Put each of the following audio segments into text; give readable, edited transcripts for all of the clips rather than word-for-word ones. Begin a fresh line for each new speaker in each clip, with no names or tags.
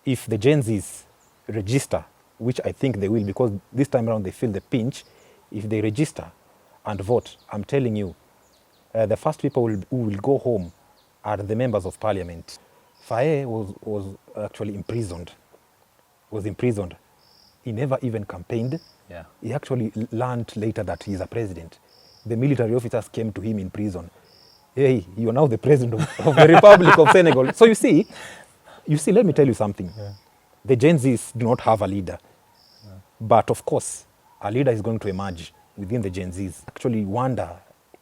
if the Gen Zs register, which I think they will, because this time around they feel the pinch, if they register and vote, I'm telling you, the first people who will go home are the members of parliament. Faye was actually imprisoned. He never even campaigned.
Yeah.
He actually learned later that he's a president. The military officers came to him in prison. Hey, you are now the president of the Republic of Senegal. So you see, let me tell you something.
Yeah.
The Gen Zs do not have a leader. Yeah. But of course, a leader is going to emerge within the Gen Zs. Actually wonder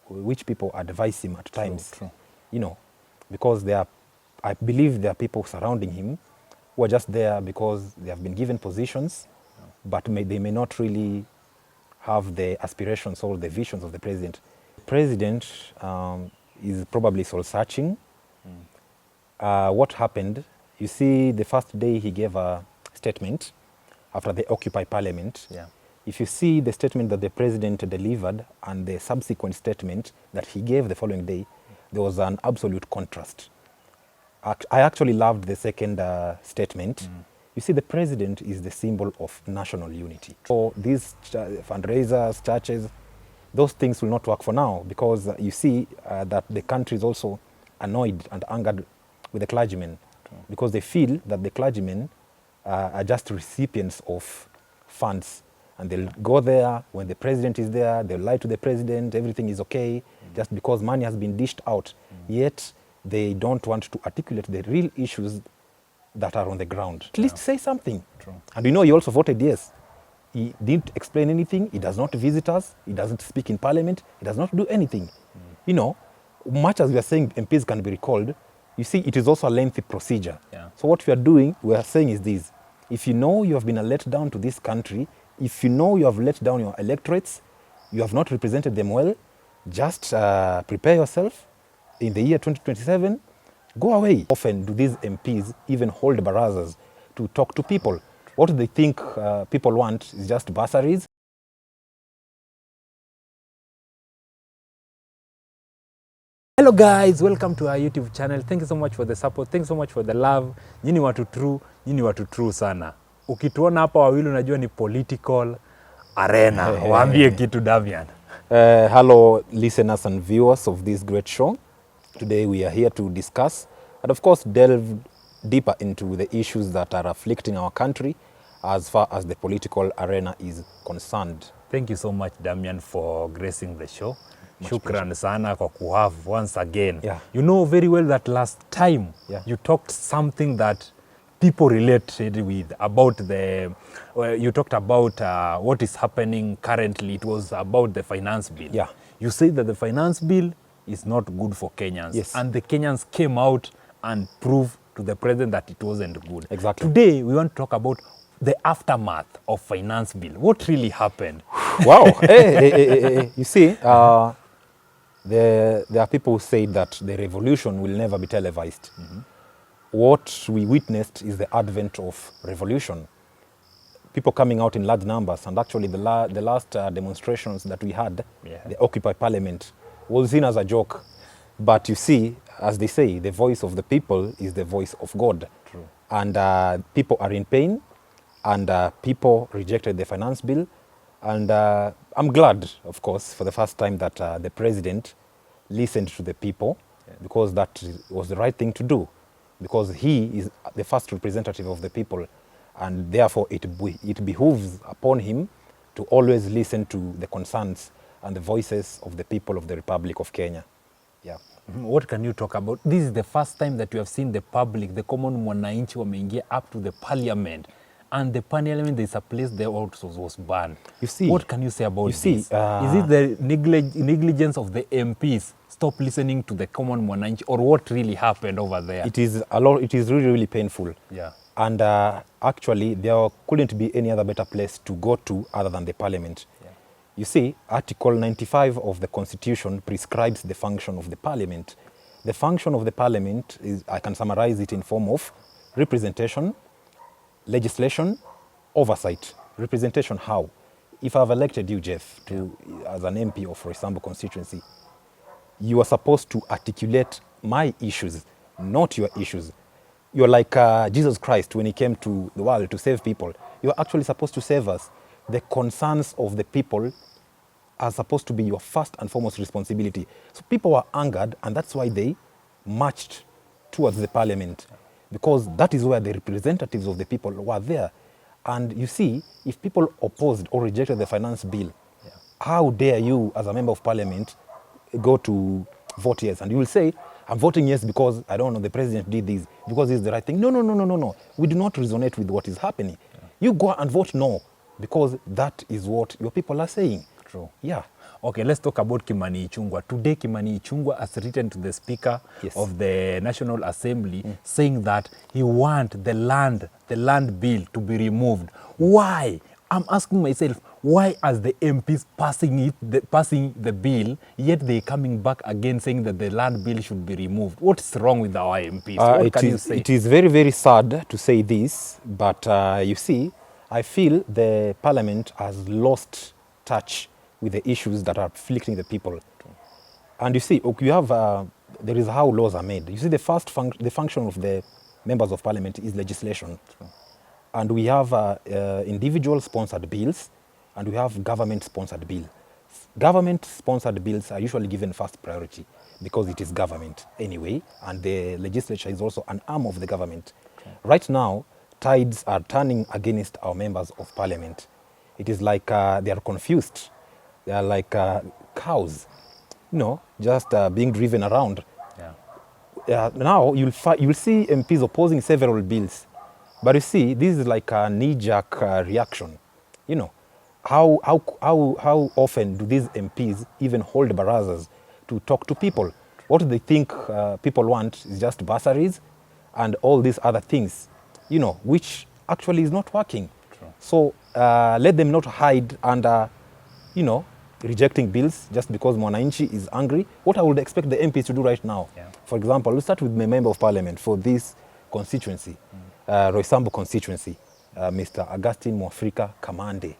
which people advise him at times.
True.
You know, because I believe there are people surrounding him who are just there because they have been given positions, but they may not really have the aspirations or the visions of the president. The president is probably soul-searching. What happened, you see, the first day he gave a statement after the Occupy Parliament.
Yeah.
If you see the statement that the president delivered and the subsequent statement that he gave the following day, there was an absolute contrast. I actually loved the second statement. You see, the president is the symbol of national unity. So these fundraisers, churches, those things will not work for now, because you see that the country is also annoyed and angered with the clergymen, because they feel that the clergymen are just recipients of funds, and they'll go there when the president is there, they'll lie to the president, everything is okay, just because money has been dished out. Yet they don't want to articulate the real issues that are on the ground. At least say something.
True.
And you know, he also voted yes. He didn't explain anything. He does not visit us. He doesn't speak in parliament. He does not do anything. You know, much as we are saying MPs can be recalled, you see, it is also a lengthy procedure.
Yeah.
So what we are doing, we are saying is this. If you know you have been a letdown to this country, if you know you have let down your electorates, you have not represented them well, just prepare yourself. In the year 2027, go away. Often do these MPs even hold barazas to talk to people? What do they think people want is just bursaries?
Hello guys, welcome to our YouTube channel. Thank you so much for the support. Thank you so much for the love. Nyinyi watu true sana. Ukituona hapa wawili unajua ni political arena. Waambie kitu Damian.
Hello listeners and viewers of this great show. Today we are here to discuss and of course delve deeper into the issues that are afflicting our country as far as the political arena is concerned.
Thank you so much Damian for gracing the show.
Shukran
sana kwa kuhave once again.
Yeah.
You know very well that last time you talked something that people related with about you talked about what is happening currently. It was about the finance bill.
Yeah.
You said that the finance bill is not good for Kenyans.
Yes.
And the Kenyans came out and proved to the president that it wasn't good.
Exactly.
Today, we want to talk about the aftermath of finance bill. What really happened?
Wow. Hey. You see, there are people who say that the revolution will never be televised. What we witnessed is the advent of revolution. People coming out in large numbers, and actually the last demonstrations that we had, the Occupy Parliament, was seen as a joke. But you see, as they say, the voice of the people is the voice of God.
True.
And people are in pain, and people rejected the finance bill. And I'm glad, of course, for the first time that the president listened to the people, because that was the right thing to do, because he is the first representative of the people, and therefore it behooves upon him to always listen to the concerns and the voices of the people of the Republic of Kenya. Yeah.
What can you talk about? This is the first time that you have seen the public, the common mwananchi wameingia up to the parliament. And the parliament, there is a place there also was banned.
You see,
what can you say about this?
Is
it the negligence of the MPs stop listening to the common mwananchi, or what really happened over there?
It is a lot. It is really, really painful.
Yeah.
And actually, there couldn't be any other better place to go to other than the parliament. Yeah. You see, Article 95 of the Constitution prescribes the function of the parliament. The function of the parliament is, I can summarize it in form of representation, legislation, oversight. Representation how? If I've elected you, Jeff, as an MP of, for example, constituency, you are supposed to articulate my issues, not your issues. You're like Jesus Christ when he came to the world to save people. You're actually supposed to save us. The concerns of the people are supposed to be your first and foremost responsibility. So people were angered, and that's why they marched towards the parliament, because that is where the representatives of the people were there. And you see, if people opposed or rejected the finance bill, how dare you as a member of parliament go to vote yes? And you will say, I'm voting yes because I don't know, the president did this, because it's the right thing. No, no, no, no, no, no. We do not resonate with what is happening. You go and vote no, because that is what your people are saying.
True.
Yeah.
Okay, let's talk about Kimani Ichung'wah. Today, Kimani Ichung'wah has written to the Speaker
Yes.
of the National Assembly saying that he wants the land bill to be removed. Why? I'm asking myself, why are the MPs passing the bill, yet they coming back again saying that the land bill should be removed? What's wrong with our MPs? What can you say?
It is very, very sad to say this, but you see, I feel the parliament has lost touch with the issues that are afflicting the people. And you see, you have, there is how laws are made. You see, the function of the members of parliament is legislation. And we have individual-sponsored bills, and we have government-sponsored bills. Government-sponsored bills are usually given first priority because it is government anyway, and the legislature is also an arm of the government. Right now, tides are turning against our members of parliament. It is like they are confused. They are like cows, just being driven around. Now you'll see MPs opposing several bills, but you see, this is like a knee-jerk reaction. How often do these MPs even hold barazas to talk to people? What they think people want is just bursaries and all these other things, which actually is not working.
True.
So let them not hide under, rejecting bills just because Mwananchi is angry. What I would expect the MPs to do right now, for example, let's start with my member of parliament for this constituency, Roysambu constituency, Mr. Augustine Mria Kamande.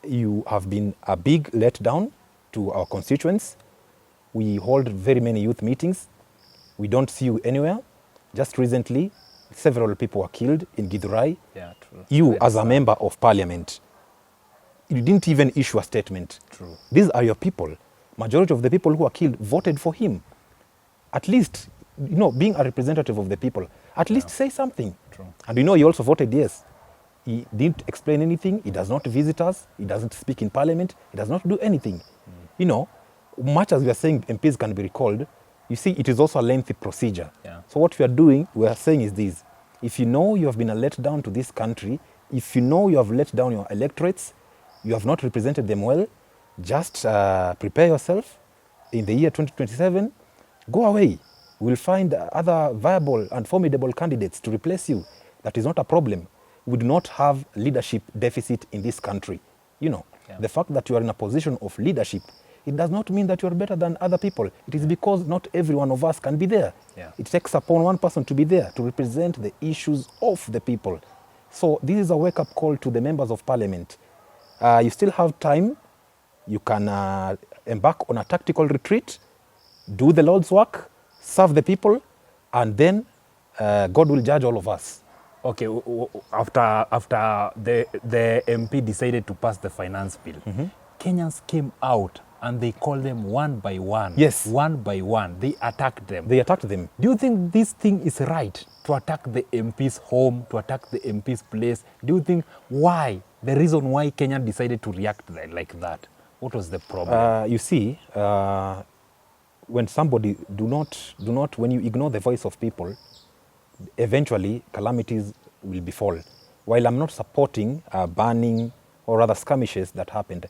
You have been a big letdown to our constituents. We hold very many youth meetings. We don't see you anywhere. Just recently, several people were killed in Githurai.
Yeah, true.
You, as a member of parliament, you didn't even issue a statement.
True.
These are your people. Majority of the people who were killed voted for him. At least, being a representative of the people, at least say something.
True.
And he also voted yes. He didn't explain anything. He does not visit us. He doesn't speak in parliament. He does not do anything. Much as we are saying MPs can be recalled, you see, it is also a lengthy procedure.
Yeah.
So what we are saying is this. If you know you have been a letdown to this country, if you know you have let down your electorates, you have not represented them well, just prepare yourself. In the year 2027, go away. We'll find other viable and formidable candidates to replace you. That is not a problem. We do not have leadership deficit in this country. The fact that you are in a position of leadership, it does not mean that you are better than other people. It is because not every one of us can be there.
Yeah.
It takes upon one person to be there to represent the issues of the people. So this is a wake-up call to the members of parliament. You still have time. You can embark on a tactical retreat, do the Lord's work, serve the people, and then God will judge all of us.
Okay, after the MP decided to pass the finance bill, Kenyans came out and they called them one by one.
Yes.
One by one. They attacked them.
They attacked them.
Do you think this thing is right, to attack the MP's home, to attack the MP's place? Do you think the reason why Kenya decided to react like that? What was the problem?
You see, when somebody when you ignore the voice of people, eventually calamities will befall. While I'm not supporting banning or rather skirmishes that happened,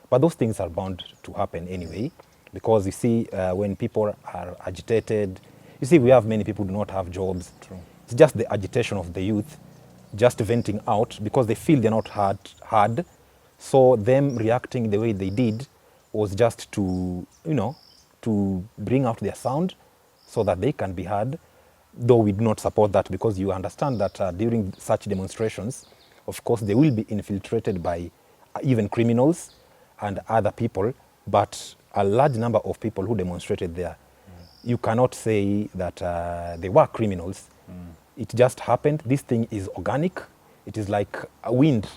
but those things are bound to happen anyway, because you see, when people are agitated, you see, we have many people who do not have jobs.
True.
It's just the agitation of the youth, just venting out because they feel they're not heard. So them reacting the way they did was just to, to bring out their sound so that they can be heard. Though we do not support that, because you understand that during such demonstrations, of course, they will be infiltrated by even criminals and other people, but a large number of people who demonstrated there, you cannot say that they were criminals. It just happened. This thing is organic. It is like a wind.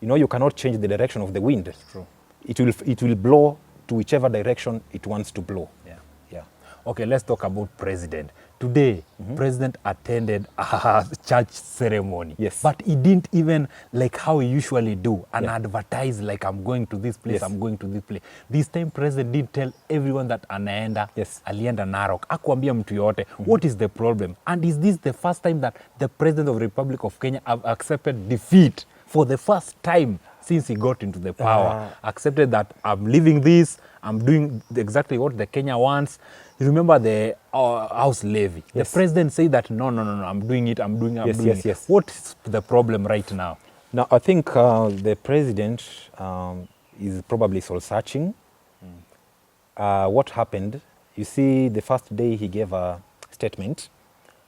You know, you cannot change the direction of the wind.
It's true.
It will blow to whichever direction it wants to blow.
Yeah.
Yeah.
Okay, let's talk about president. Today, president attended a church ceremony.
Yes.
But he didn't even, like how he usually do, and
Yeah.
advertise like I'm going to this place,
Yes.
I'm going to this place. This time president did tell everyone that anaenda,
Yes.
alienda Narok. Akuambia mtu yote. What is the problem? And is this the first time that the president of the Republic of Kenya have accepted defeat for the first time since he got into the power? Accepted that I'm leaving this, I'm doing exactly what the Kenya wants. You remember the house levy?
Yes.
The president said that no, I'm doing it, I'm doing
Yes,
doing
yes,
it.
yes.
What's the problem right now?
Now, I think the president is probably soul searching. What happened? You see, the first day he gave a statement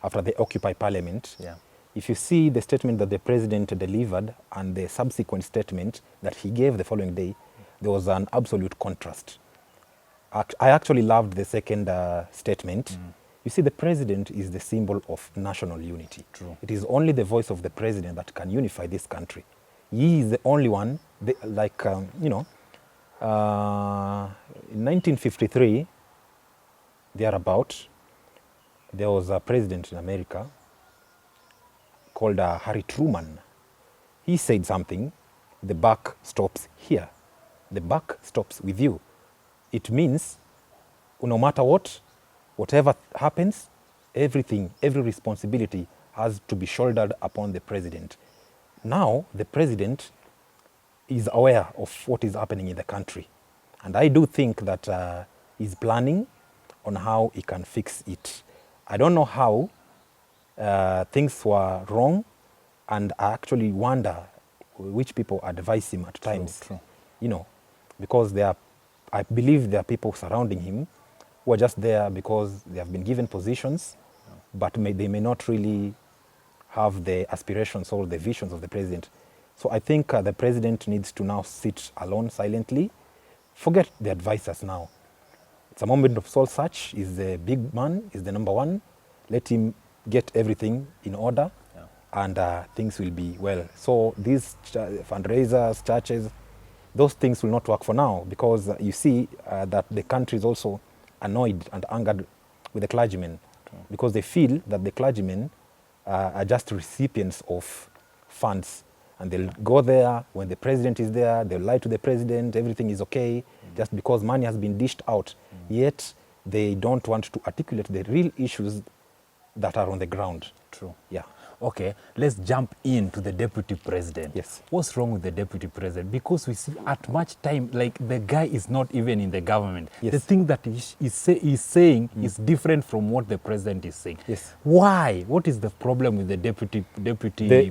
after the Occupy Parliament.
Yeah.
If you see the statement that the president delivered and the subsequent statement that he gave the following day, there was an absolute contrast. I actually loved the second statement. You see, the president is the symbol of national unity.
True.
It is only the voice of the president that can unify this country. He is the only one, in 1953, thereabout, there was a president in America called Harry Truman. He said something, the buck stops here. The buck stops with you. It means no matter what, whatever happens, everything, every responsibility has to be shouldered upon the president. Now, the president is aware of what is happening in the country. And I do think that he's planning on how he can fix it. I don't know how things were wrong, and I actually wonder which people advise him at times.
True.
You know, because I believe there are people surrounding him who are just there because they have been given positions, but they may not really have the aspirations or the visions of the president. So I think the president needs to now sit alone silently, forget the advisors now. It's a moment of soul search. He's the big man, he's the number one. Let him get everything in order, and things will be well. So these fundraisers, churches, those things will not work for now, because you see that the country is also annoyed and angered with the clergymen, because they feel that the clergymen are just recipients of funds, and they'll go there when the president is there, they'll lie to the president, everything is okay, just because money has been dished out. Yet they don't want to articulate the real issues that are on the ground.
True.
Yeah.
Okay, let's jump into the deputy president.
Yes.
What's wrong with the deputy president? Because we see at much time, like the guy is not even in the government.
Yes.
The thing that he's saying is different from what the president is saying.
Yes.
Why? What is the problem with the deputy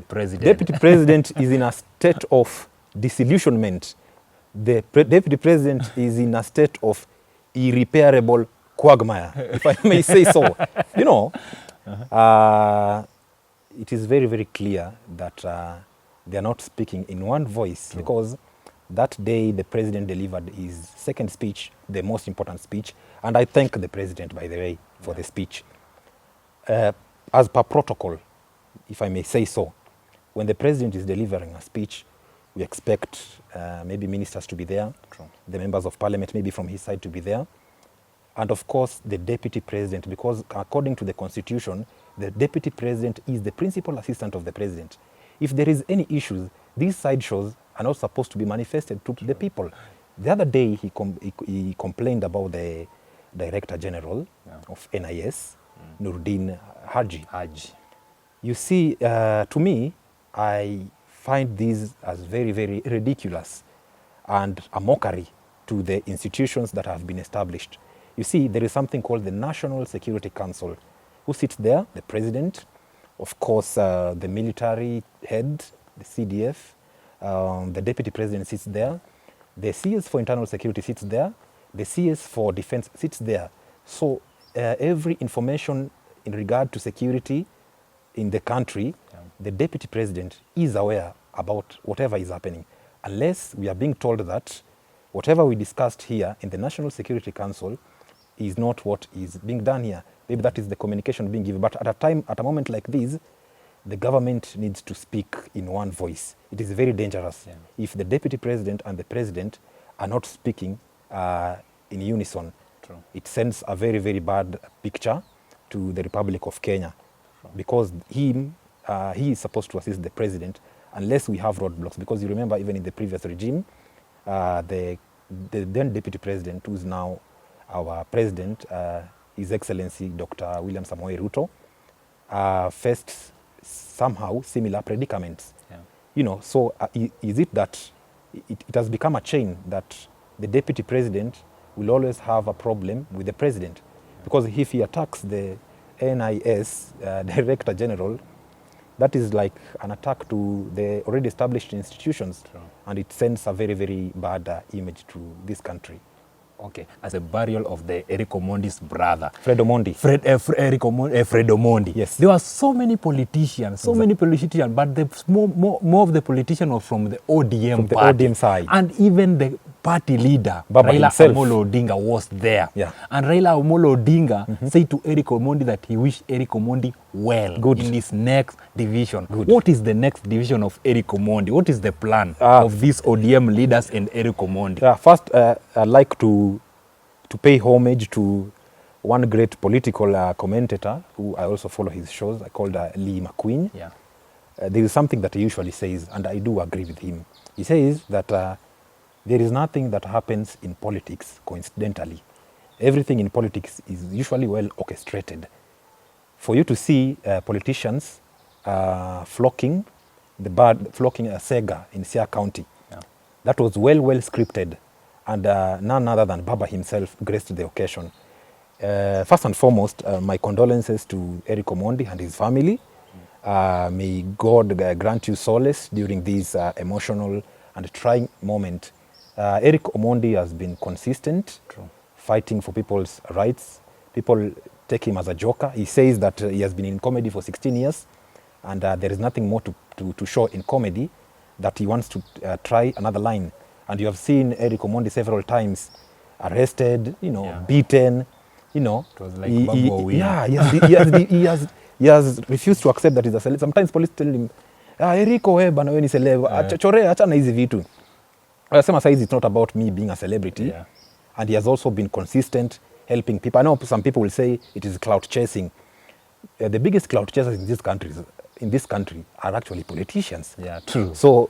president?
Deputy president is in a state of disillusionment. The deputy president is in a state of irreparable quagmire, if I may say so. You know, it is very, very clear that they are not speaking in one voice. True. Because that day the president delivered his second speech, the most important speech, and I thank the president, by the way, for the speech. As per protocol, if I may say so, when the president is delivering a speech, we expect maybe ministers to be there, True. The members of parliament maybe from his side to be there, and of course the deputy president, because according to the constitution, the deputy president is the principal assistant of the president. If there is any issues, these sideshows are not supposed to be manifested to the people. The other day he complained about the Director General of NIS, Nuruddin Haji. You see, to me, I find this as very, very ridiculous and a mockery to the institutions that have been established. You see, there is something called the National Security Council. Who sits there? The president, of course, the military head, the CDF, the deputy president sits there, the CS for internal security sits there, the CS for defense sits there. So every information in regard to security in the country, the deputy president is aware about whatever is happening, unless we are being told that whatever we discussed here in the National Security Council is not what is being done here. Maybe that is the communication being given. But at a moment like this, the government needs to speak in one voice. It is very dangerous if the deputy president and the president are not speaking in unison.
True.
It sends a very, very bad picture to the Republic of Kenya. Because he is supposed to assist the president unless we have roadblocks. Because you remember, even in the previous regime, the then deputy president, who is now our president, His Excellency Dr. William Samoei Ruto, faced somehow similar predicaments. So is it that it has become a chain that the deputy president will always have a problem with the president? Because if he attacks the NIS Director General, that is like an attack to the already established institutions.
True.
And it sends a very, very bad image to this country.
Okay, as a burial of the Eric Omondi's brother.
Fred Omondi.
Fred Omondi.
Yes.
There were so many politicians, but more of the politicians were from the ODM
From the
party.
ODM side.
And even the party leader,
Baba
Raila
himself.
Amolo Odinga, was there.
Yeah.
And Raila Amolo Odinga said to Eric Omondi that he wished Eric Omondi well in his next division.
Good.
What is the next division of Eric Omondi? What is the plan of these ODM leaders and Eric Omondi?
First, I'd like to pay homage to one great political commentator who I also follow his shows, called Lee McQueen.
Yeah.
There is something that he usually says, and I do agree with him. He says that there is nothing that happens in politics coincidentally. Everything in politics is usually well orchestrated. For you to see politicians flocking Sega in Siaya County, that was well scripted, and none other than Baba himself graced the occasion. First and foremost, my condolences to Eric Omondi and his family. May God grant you solace during this emotional and trying moment. Eric Omondi has been consistent, fighting for people's rights. People take him as a joker. He says that he has been in comedy for 16 years, and there is nothing more to show in comedy, that he wants to try another line. And you have seen Eric Omondi several times arrested, beaten,
It was like Babu Owino.
he has refused to accept that he's a celeb. Sometimes police tell him, Eric bana wewe ni celeb, chore acha na hizi vitu. Anasema saizi it's not about me being a celebrity.
Yeah.
And he has also been consistent helping people. I know some people will say it is clout chasing. The biggest clout chasers in this country are actually politicians.
Yeah, true.
So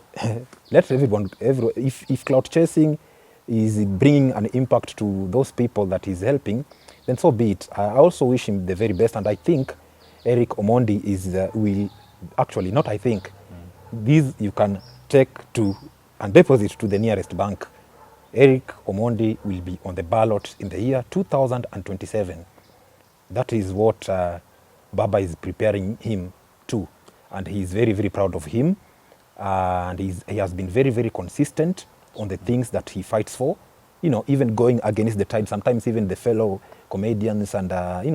let if clout chasing is bringing an impact to those people that he's helping, then so be it. I also wish him the very best, and I think Eric Omondi will actually, not I think, these you can take to and deposit to the nearest bank. Eric Omondi will be on the ballot in the year 2027. That is what Baba is preparing him to, and he is very, very proud of him, and he has been very, very consistent on the things that he fights for, even going against the tide. Sometimes even the fellow comedians and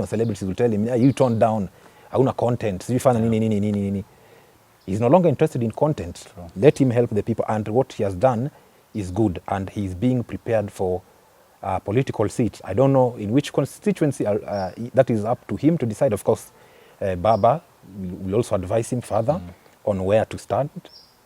celebrities will tell him, you tone down, hauna content, nini. He's no longer interested in content.
True.
Let him help the people, and what he has done is good, and he's being prepared for a political seat. I don't know in which constituency, that is up to him to decide. Of course, Baba will also advise him further on where to stand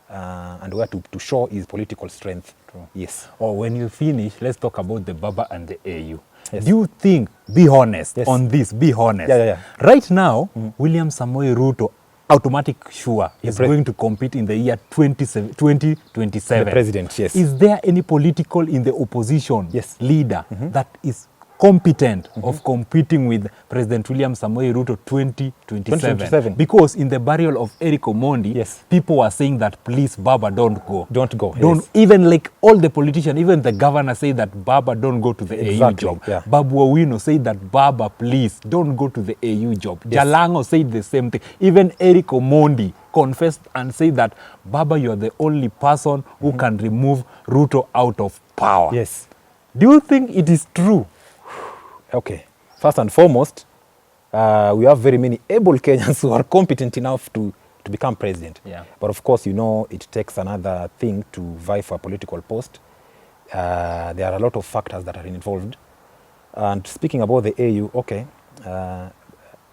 and where to show his political strength.
True.
Yes.
When you finish, let's talk about the Baba and the AU.
Yes.
Do you think, be honest
Yes.
on this, be honest.
Yeah.
Right now, William Samoei Ruto, automatic sure, is going to compete in the year 2027.
The president, yes.
Is there any political in the opposition leader that is competent of competing with President William Samoei Ruto 2027? Because in the burial of Eric Omondi, people were saying that, please, Baba, don't go.
Don't go.
Even like all the politicians, even the governor say that, Baba, don't go to the AU job.
Yeah.
Babu Owino said that, Baba, please, don't go to the AU job. Jalango said the same thing. Even Eric Omondi confessed and said that, Baba, you are the only person who can remove Ruto out of power.
Yes.
Do you think it is true?
Okay. First and foremost, we have very many able Kenyans who are competent enough to become president.
Yeah.
But of course, it takes another thing to vie for a political post. There are a lot of factors that are involved. And speaking about the AU, okay,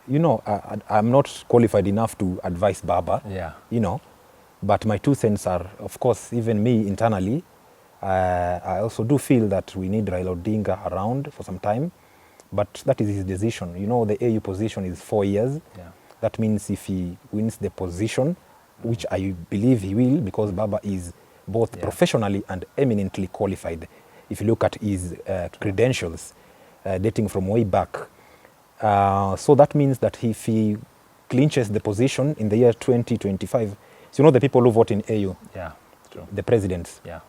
you know, I'm not qualified enough to advise Baba,
Yeah.
you know, but my 2 cents are, of course, even me internally, I also do feel that we need Raila Odinga around for some time, but that is his decision. You know, the AU position is 4 years.
Yeah.
That means if he wins the position, which I believe he will, because Baba is both professionally and eminently qualified. If you look at his credentials, dating from way back. So that means that if he clinches the position in the year 2025, so you know the people who vote in AU,
Yeah. True.
the presidents,
Yeah.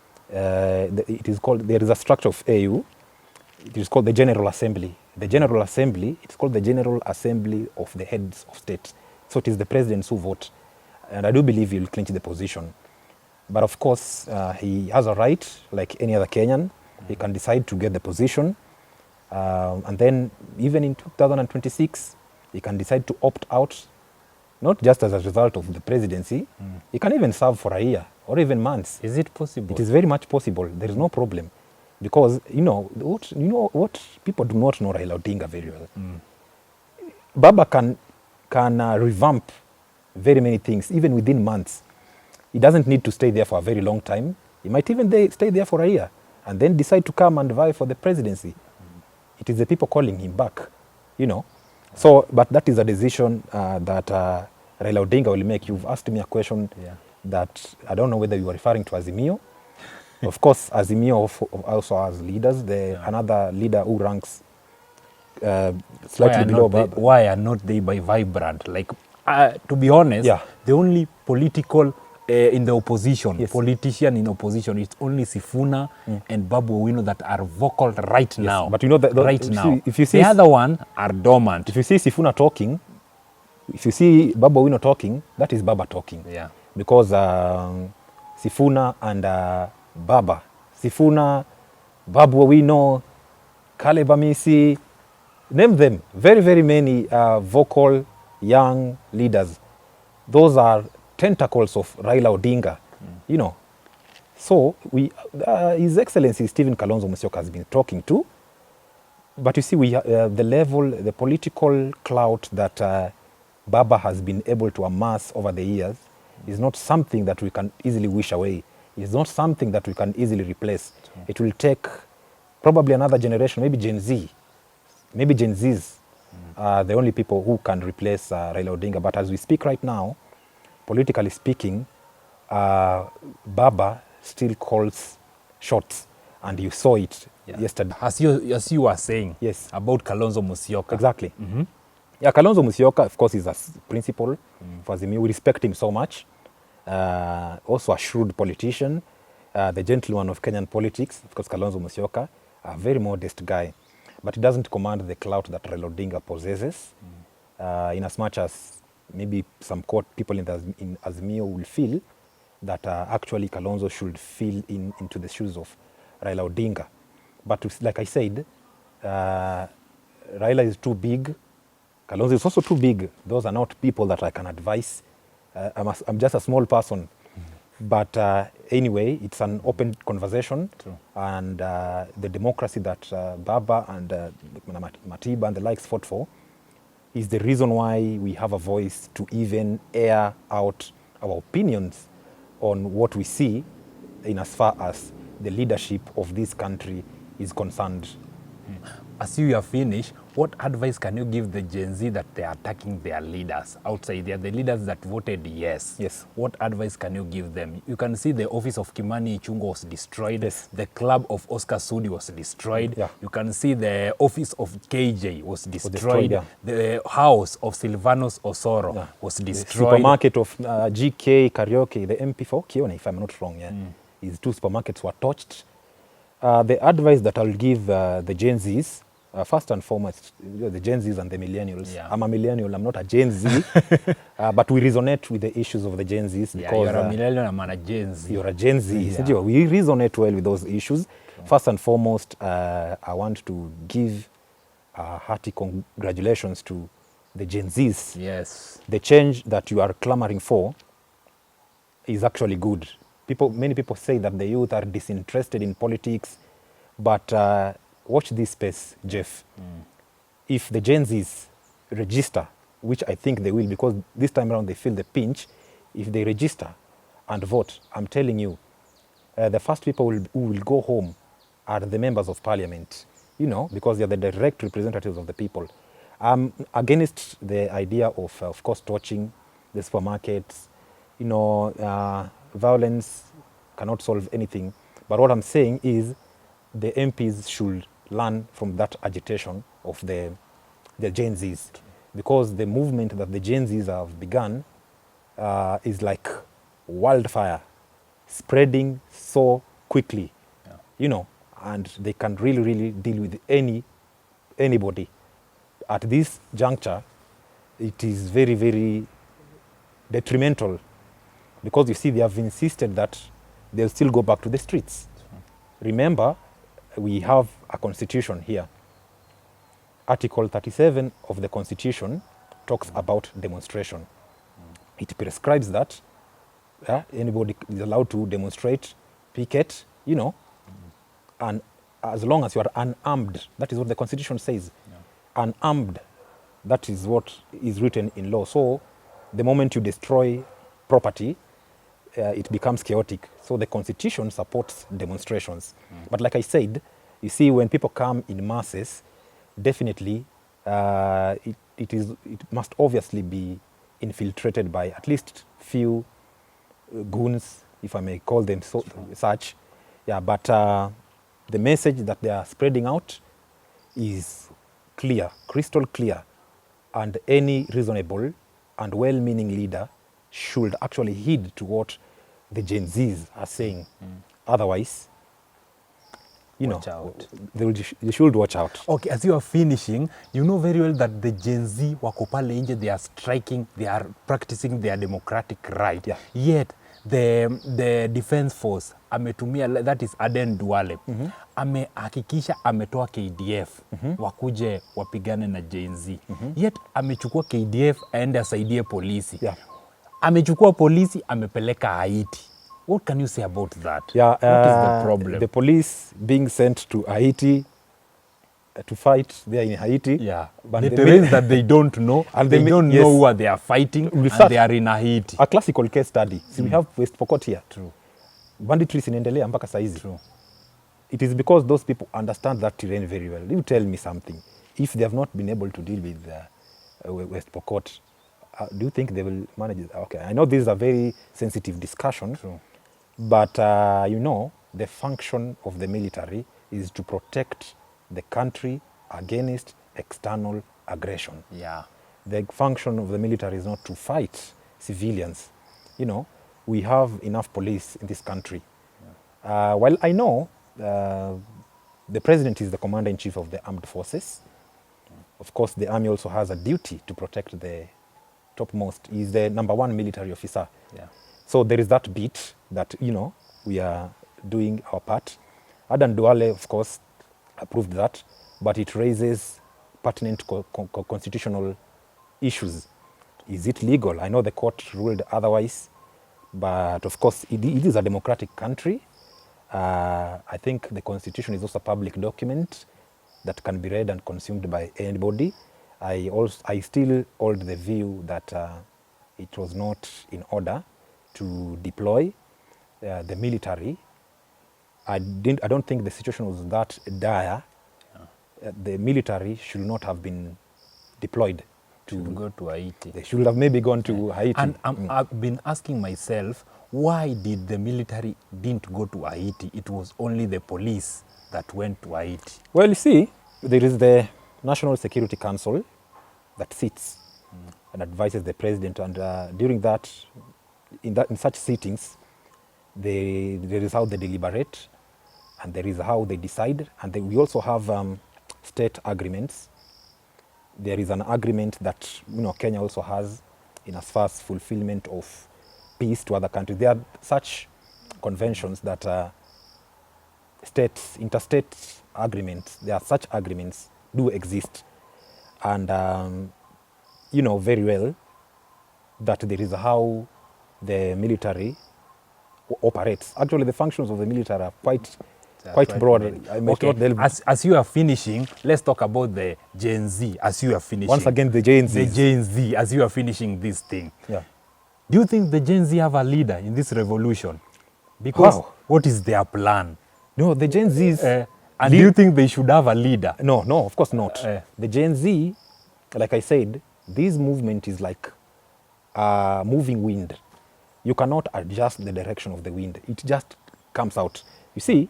it is called, there is a structure of AU, it is called the General Assembly. The General Assembly, it's called the General Assembly of the heads of state. So it is the presidents who vote. And I do believe he will clinch the position. But of course, he has a right, like any other Kenyan. He can decide to get the position. And then even in 2026, he can decide to opt out, not just as a result of the presidency. He can even serve for a year or even months.
Is it possible?
It is very much possible. There is no problem. Because, you know what people do not know Raila Odinga very well. Baba can revamp very many things, even within months. He doesn't need to stay there for a very long time. He might even stay there for a year and then decide to come and vie for the presidency. It is the people calling him back, you know. So, but that is a decision that Raila Odinga will make. You've asked me a question that I don't know whether you are referring to Azimio. Of course, Azimio also has leaders. Another leader who ranks slightly below Baba.
Why are not they by vibrant? Like, to be honest, the only political in the opposition, politician in opposition, it's only Sifuna and Babu Owino that are vocal right now.
But you know that
right now,
if you see
the other one are dormant.
If you see Sifuna talking, if you see Babu Owino talking, that is Baba talking.
Yeah.
Because Sifuna and Baba, Sifuna, Babu Owino, Caleb Amisi, name them, very, very many vocal young leaders. Those are tentacles of Raila Odinga, you know. So His Excellency Stephen Kalonzo Musyoka has been talking to, but you see, the level, the political clout that Baba has been able to amass over the years is not something that we can easily wish away. It's not something that we can easily replace. It will take probably another generation, maybe Gen Z. Maybe Gen Zs are the only people who can replace Raila Odinga. But as we speak right now, politically speaking, Baba still calls shots, and you saw it yesterday.
As you were saying about Kalonzo Musyoka.
Exactly. Yeah, Kalonzo Musyoka, of course, is a principal for Azimio. We respect him so much. Also a shrewd politician, the gentleman of Kenyan politics, of course, Kalonzo Musyoka, a very modest guy. But he doesn't command the clout that Raila Odinga possesses, in as much as maybe some people in Azimio will feel that actually Kalonzo should fill into the shoes of Raila Odinga. But like I said, Raila is too big. Kalonzo is also too big. Those are not people that I can advise. I'm just a small person. But anyway, it's an open conversation.
True.
And the democracy that Baba and Matiba and the likes fought for is the reason why we have a voice to even air out our opinions on what we see in as far as the leadership of this country is concerned.
As you are finished, what advice can you give the Gen Z that they are attacking their leaders outside? They are the leaders that voted yes.
Yes.
What advice can you give them? You can see the office of Kimani Chacha was destroyed. Yes. The club of Oscar Sudi was destroyed. Yeah. You can see the office of KJ was destroyed. The house of Silvanus Osoro was destroyed.
The supermarket of GK Karaoke, the MP for Kiona, if I'm not wrong, his 2 supermarkets were touched. The advice that I'll give the Gen Zs, first and foremost, the Gen Zs and the millennials. Yeah. I'm a millennial, I'm not a Gen Z, but we resonate with the issues of the Gen Zs. Because,
you're a millennial, I'm a Gen Z.
You're a Gen Z. Yeah. We resonate well with those issues. Okay. First and foremost, I want to give hearty congratulations to the Gen Zs.
Yes.
The change that you are clamoring for is actually good. Many people say that the youth are disinterested in politics, but watch this space, Jeff. If the Gen Zs register, which I think they will, because this time around they feel the pinch, if they register and vote, I'm telling you, the first people who will go home are the members of parliament, you know, because they're the direct representatives of the people. I'm against the idea of course, torching the supermarkets. You know, violence cannot solve anything. But what I'm saying is the MPs should learn from that agitation of the Gen Zs, because the movement that the Gen Zs have begun is like wildfire, spreading so quickly, you know, and they can really, really deal with anybody. At this juncture, it is very, very detrimental, because you see they have insisted that they'll still go back to the streets. Remember, we have a constitution here. Article 37 of the constitution talks about demonstration. It prescribes that anybody is allowed to demonstrate, picket, you know, and as long as you are unarmed, that is what the constitution says. Unarmed, that is what is written in law. So the moment you destroy property, it becomes chaotic. So the constitution supports demonstrations. But like I said, you see, when people come in masses, definitely it must obviously be infiltrated by at least few goons, if I may call them such. Yeah, but the message that they are spreading out is clear, crystal clear, and any reasonable and well-meaning leader should actually heed to what the Gen Zs are saying. Otherwise, you
Watch
know,
out.
they should watch out.
Okay, as you are finishing, you know very well that the Gen Z wako pale nje, they are striking, they are practicing their democratic right.
Yeah.
Yet the defense force ametumia, that is Aden Duale, amehakikisha ametoa KDF wakuje wapigane na Gen Z. Yet amechukua KDF aende asaidie polisi.
Yeah.
Amechukua polisi amepeleka Haiti. What can you say about that?
Yeah,
what is the problem?
The police being sent to Haiti to fight there in Haiti.
Yeah,
but
the
the
terrains that they don't know,
And
they
they
don't
yes.
know what they are fighting, and
Research.
they are in Haiti.
A classical case study. See, we have West Pokot here.
True.
Banditry inaendelea mpaka saizi.
True.
It is because those people understand that terrain very well. You tell me something. If they have not been able to deal with West Pokot, do you think they will manage it? Okay, I know this is a very sensitive discussion.
True.
But, you know, the function of the military is to protect the country against external aggression.
Yeah.
The function of the military is not to fight civilians. You know, we have enough police in this country. While I know the president is the commander-in-chief of the armed forces, of course, the army also has a duty to protect the topmost. He's the #1 military officer.
Yeah.
So there is that bit that, you know, we are doing our part. Adan Duale, of course, approved that, but it raises pertinent constitutional issues. Is it legal? I know the court ruled otherwise, but of course, it is a democratic country. I think the constitution is also a public document that can be read and consumed by anybody. I still hold the view that it was not in order to deploy the military. I don't think the situation was that dire. The military should not have been deployed
To go to Haiti.
They should have maybe gone to Haiti.
And I've been asking myself, why did the military didn't go to Haiti? It was only the police that went to Haiti.
Well, you see, there is the National Security Council that sits and advises the president, and during that, in such sittings, there is how they deliberate, and there is how they decide, and we also have state agreements. There is an agreement that, you know, Kenya also has in as far as fulfillment of peace to other countries. There are such conventions that interstate agreements, there are such agreements do exist, and you know very well that there is how the military operates. Actually, the functions of the military are quite quite broad. I may not delve.
As you are finishing, let's talk about the Gen Z as you are finishing.
Once again, the Gen Z.
The Gen Z as you are finishing this thing.
Yeah.
Do you think the Gen Z have a leader in this revolution? Because what is their plan?
No, the Gen Zs...
and do you think they should have a leader?
No, of course not. The Gen Z, like I said, this movement is like a moving wind. You cannot adjust the direction of the wind. It just comes out. You see,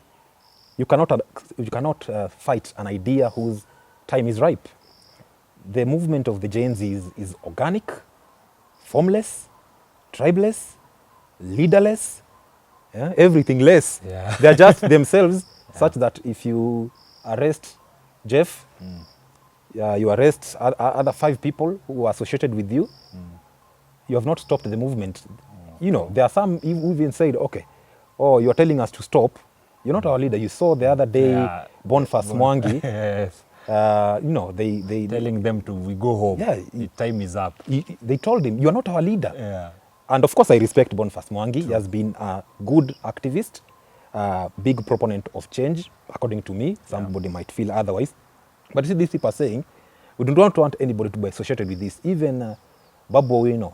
you cannot fight an idea whose time is ripe. The movement of the Gen Z is organic, formless, tribeless, leaderless, everything less.
Yeah.
They're just themselves, such that if you arrest Jeff, you arrest other 5 people who are associated with you, you have not stopped the movement. You know, there are some who even said, okay, you're telling us to stop. You're not our leader. You saw the other day, Boniface Mwangi.
Yes.
They
telling them to go home.
Yeah,
the time is up.
They told him, you are not our leader.
Yeah.
And of course, I respect Boniface Mwangi. He has been a good activist, a big proponent of change, according to me. Somebody might feel otherwise. But you see, these people are saying, we don't want anybody to be associated with this. Even Babu Owino,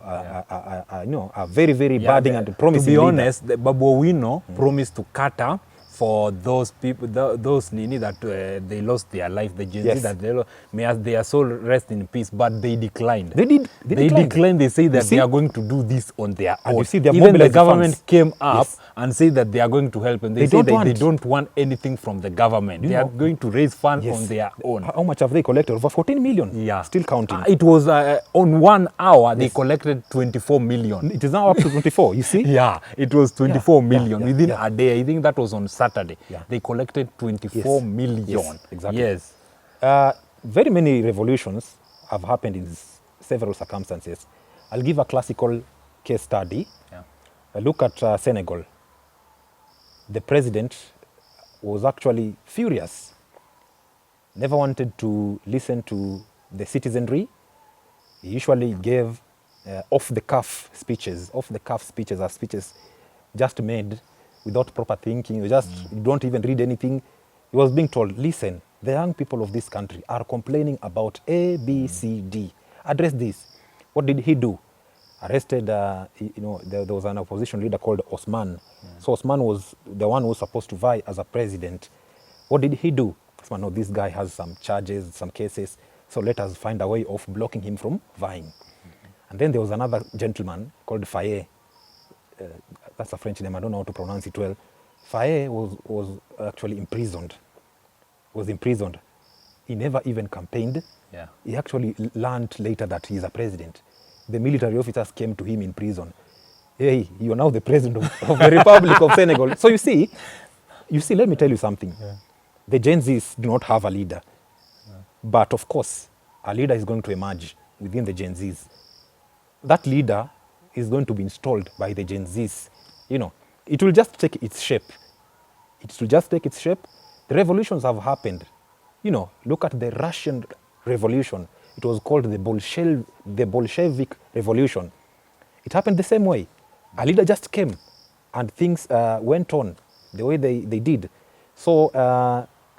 a very, very budding and promising
To be
leader.
honest, Babu Owino promised to cater for those people, those Nini that they lost their life, the Gen Z that they lost, may their soul rest in peace, but they declined.
They declined.
They say that they are going to do this on their own.
You see, they
even the
mobilized
government
funds.
came up and said that they are going to help, and they say that they don't want anything from the government. They are going to raise funds on their own.
How much have they collected? Over 14 million.
Yeah.
Still counting.
It was on 1 hour, they collected 24 million.
It is now up to 24, you see?
Yeah, it was 24 million within a day. I think that was on Saturday.
Yeah.
They collected 24 million.
Yes, exactly.
Yes.
Very many revolutions have happened in several circumstances. I'll give a classical case study.
Yeah.
Look at Senegal. The president was actually furious, never wanted to listen to the citizenry. He usually gave off-the-cuff speeches. Off-the-cuff speeches are speeches just made without proper thinking. You don't even read anything. He was being told, listen, the young people of this country are complaining about A, B, C, D. Address this. What did he do? Arrested, there was an opposition leader called Osman. So Osman was the one who was supposed to vie as a president. What did he do? Osman, no, this guy has some charges, some cases, so let us find a way of blocking him from vying. And then there was another gentleman called Faye. That's a French name, I don't know how to pronounce it well. Faye was actually imprisoned. He never even campaigned.
Yeah.
He actually learned later that he's a president. The military officers came to him in prison. Hey, you are now the president of the Republic of Senegal. So you see, let me tell you something. Yeah. The Gen Zs do not have a leader. Yeah. But of course, a leader is going to emerge within the Gen Zs. That leader is going to be installed by the Gen Zs. It will just take its shape. The revolutions have happened. Look at the Russian Revolution. It was called the Bolshevik Revolution. It happened the same way. A leader just came and things went on the way they did. So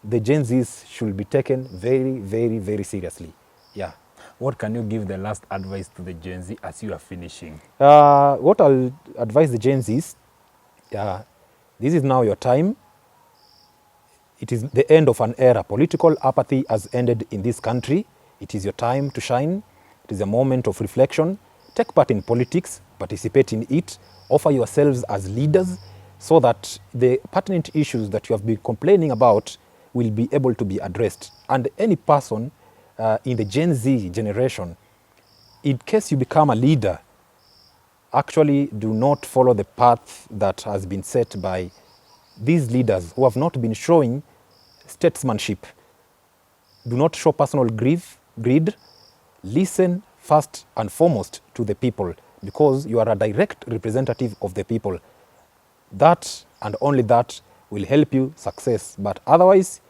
the Gen Zs should be taken very, very, very seriously. Yeah.
What can you give the last advice to the Gen Z as you are finishing?
What I'll advise the Gen Zs, this is now your time. It is the end of an era. Political apathy has ended in this country. It is your time to shine. It is a moment of reflection. Take part in politics, participate in it, offer yourselves as leaders so that the pertinent issues that you have been complaining about will be able to be addressed. And any person in the Gen Z generation, in case you become a leader, actually do not follow the path that has been set by these leaders who have not been showing statesmanship. Do not show personal greed. Listen first and foremost to the people, because you are a direct representative of the people. That and only that will help you success. But otherwise,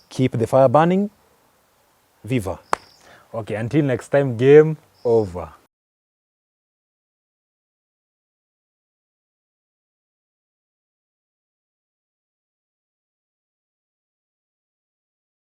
keep the fire burning. Viva.
Okay, until next time, game over.